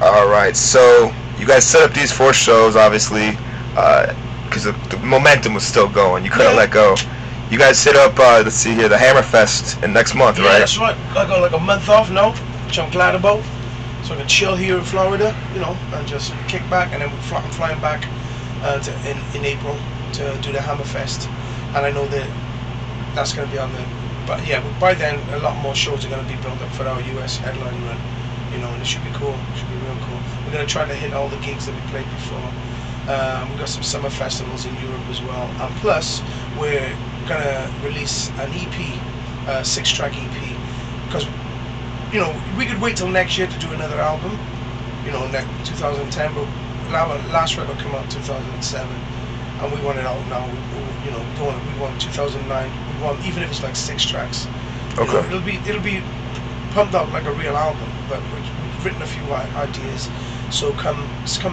All right, so you guys set up these 4 shows, obviously, because the momentum was still going. You couldn't let go. You guys set up, let's see here, the Hammerfest in next month, right? Yeah, that's right. I got like a month off now, which I'm glad about. So I can chill here in Florida, you know, and just kick back, and then I'm flying back in April to do the Hammerfest, and I know that that's going to be on the. But yeah, by then a lot more shows are going to be built up for our US headline run, you know, and it should be cool. It should be real cool. We're going to try to hit all the gigs that we played before. We've got some summer festivals in Europe as well, and plus we're going to release an EP, 6-track EP, because you know we could wait till next year to do another album, you know, 2010, but our last record came out in 2007, and we want it out now. You know, we want 2009. We want, even if it's like 6 tracks. Okay. Know, it'll be pumped out like a real album, but we've written a few ideas. So come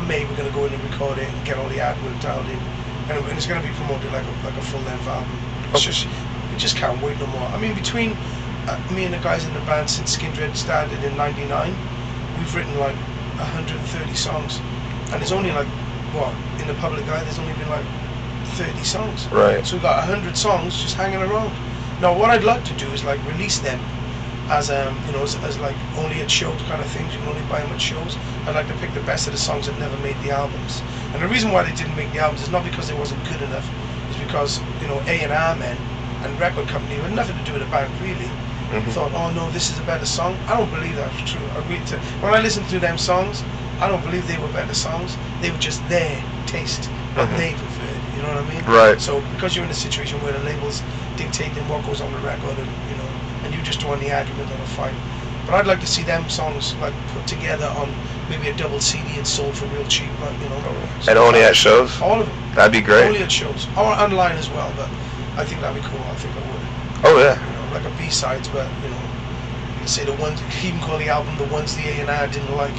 May, we're gonna go in and record it and get all the artwork dialed in, and it's gonna be promoted like a full-length album. It's just, we just can't wait no more. I mean, between me and the guys in the band since Skindred started in '99, we've written like 130 songs, and there's only like, what, in the public eye, there's only been like 30 songs. Right. So we've got 100 songs just hanging around. Now, what I'd like to do is like release them as you know, as like only at shows kind of things. You can only buy them at shows. I'd like to pick the best of the songs that never made the albums. And the reason why they didn't make the albums is not because they wasn't good enough. It's because, you know, A&R men and record company had nothing to do with the band really. Thought, oh no, this is a better song. I don't believe that's true. When I listen to them songs, I don't believe they were better songs. They were just their taste, what they preferred. You know what I mean? Right. So because you're in a situation where the labels dictating what goes on the record, and you know, and you just don't want the argument or the fight. But I'd like to see them songs like put together on maybe a double CD and sold for real cheap, but you know. And only at shows? All of them. That'd be great. Only at shows, or online as well. But I think that'd be cool. I think I would. Oh yeah. You know, like a B-sides, but you know, you can say the ones. You can call the album the ones the A&R didn't like.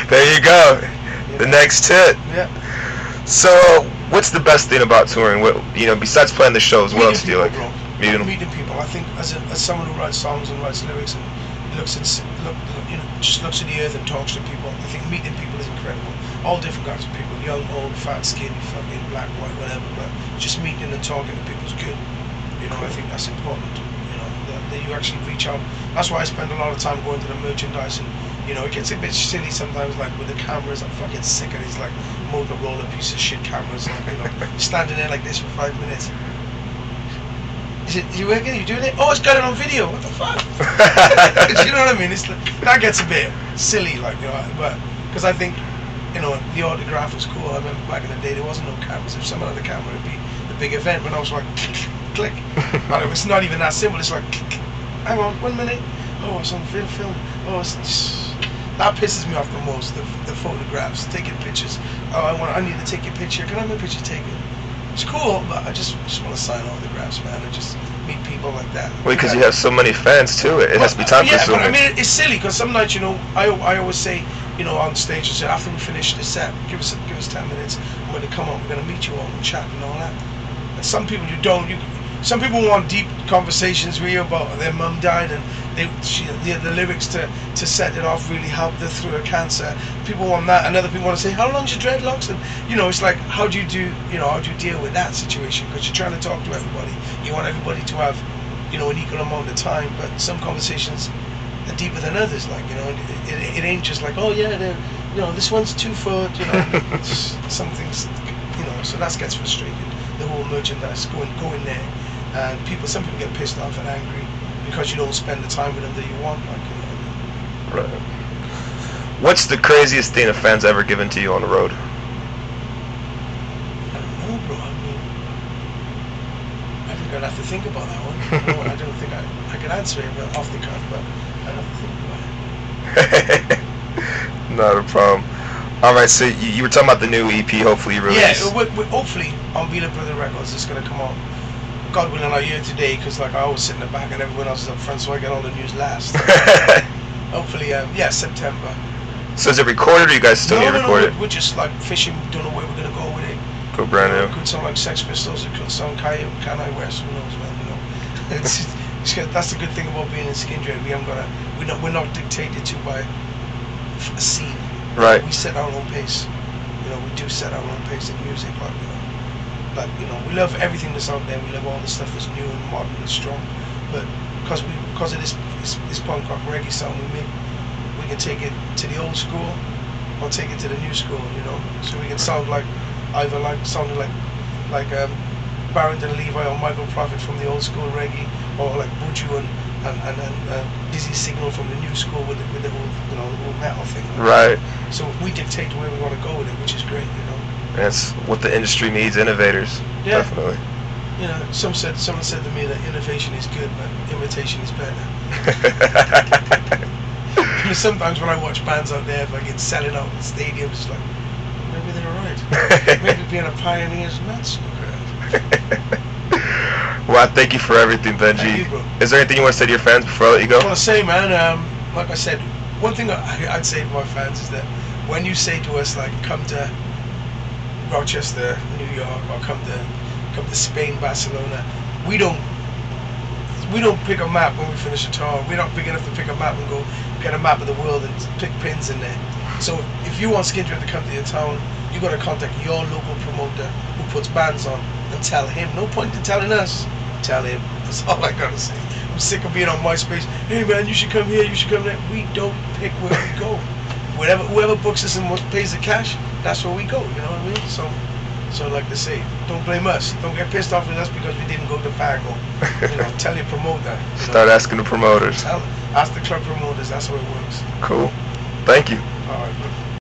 There you go. Yeah. The next hit. Yeah. So, what's the best thing about touring? What, you know, besides playing the shows, what else do you like? Meeting people. I think as someone who writes songs and writes lyrics and looks at you know, just looks at the earth and talks to people, I think meeting people is incredible. All different kinds of people, young, old, fat, skinny, fucking black, white, whatever. But just meeting and talking to people is good. You know, I think that's important. You know, that you actually reach out. That's why I spend a lot of time going to the merchandise, and you know, it gets a bit silly sometimes, like with the cameras. I'm fucking sick of these like Motorola piece of shit cameras. Like, you know, standing there like this for 5 minutes. Is you working? Are you doing it? Oh, it's got it on video. What the fuck? You know what I mean? It's like, that gets a bit silly, like, you know. But because I think, you know, the autograph was cool. I remember back in the day there wasn't no cameras. If someone had a camera, it'd be the big event. When I was like, click. But it was not even that simple. It's like, hang on, 1 minute. Oh, it's on film. Oh, it's just, that pisses me off the most. The photographs, taking pictures. Oh, I need to take your picture. Can I have my picture taken? It's cool, but I just want to sign autographs, man, and just meet people like that. Well, because you have so many fans too, it has to be time consuming. Yeah, but I mean, it's silly because some nights, you know, I always say, you know, on stage, I say after we finish this set, give us 10 minutes. I'm going to come on, we're going to meet you all and chat and all that. And some people some people want deep conversations with you about their mum died and the lyrics to set it off really helped her through her cancer. People want that, and other people want to say, how long's your dreadlocks? And you know, it's like, how do you deal with that situation? Because you're trying to talk to everybody. You want everybody to have, you know, an equal amount of time, but some conversations are deeper than others. Like, you know, it ain't just like, oh yeah, you know, this one's 2 foot. You know, some things, you know, so that gets frustrating. The whole merchandise going there. And some people get pissed off and angry because you don't spend the time with them that you want. Like, you know. Right. What's the craziest thing a fan's ever given to you on the road? I don't know, bro. I mean, I think I'd have to think about that one. I don't think I could answer it off the cuff, but I'd have to think about it. Not a problem. All right, so you were talking about the new EP, hopefully released. Yeah, hopefully on Vila Brother Records it's going to come out. God willing, I'm here today because like I always sit in the back and everyone else is up front, so I get all the news last. Hopefully, yeah, September. So is it recorded, or you guys still need to record it? We're just like fishing. Don't know where we're gonna go with it. Go brand new. It could sound like Sex Pistols. It could sound Kanye West. Who knows, man? You know, that's the good thing about being in Skindred. We're not dictated to by a scene. Right. We set our own pace. You know, we do set our own pace in music, but you know, we love everything that's out there. We love all the stuff that's new and modern and strong. But because of this punk rock reggae sound we make, we can take it to the old school or take it to the new school. You know, so we can sound like either sounding like Barrington Levi or Michael Prophet from the old school reggae, or like Buju and Dizzy Signal from the new school with the whole, you know, the whole metal thing. Right. So we dictate where we want to go with it, which is great, you know. That's what the industry needs, innovators. Yeah. Definitely. You know, someone said to me that innovation is good, but imitation is better. You know, sometimes when I watch bands out there, if I get selling out in stadiums, it's like, maybe they're right. Maybe being a pioneer is not so good. Well, I thank you for everything, Benji. Thank you, bro. Is there anything you want to say to your fans before I let you go? I want to say, man, like I said, one thing I'd say to my fans is that when you say to us, like, come to Rochester, New York, or come to Spain, Barcelona, we don't pick a map when we finish a tour. We're not big enough to pick a map and go get a map of the world and pick pins in there. So if you want Skindred to come to your town, you got to contact your local promoter who puts bands on and tell him. No point in telling us. Tell him. That's all I gotta say. I'm sick of being on MySpace. Hey man, you should come here. You should come there. We don't pick where we go. Whoever books us and pays the cash, that's where we go. You know what I mean? So like they say, don't blame us. Don't get pissed off with us because we didn't go to Pago. You know, tell your promoter. Start asking the promoters. Ask the club promoters. That's how it works. Cool. Thank you. All right.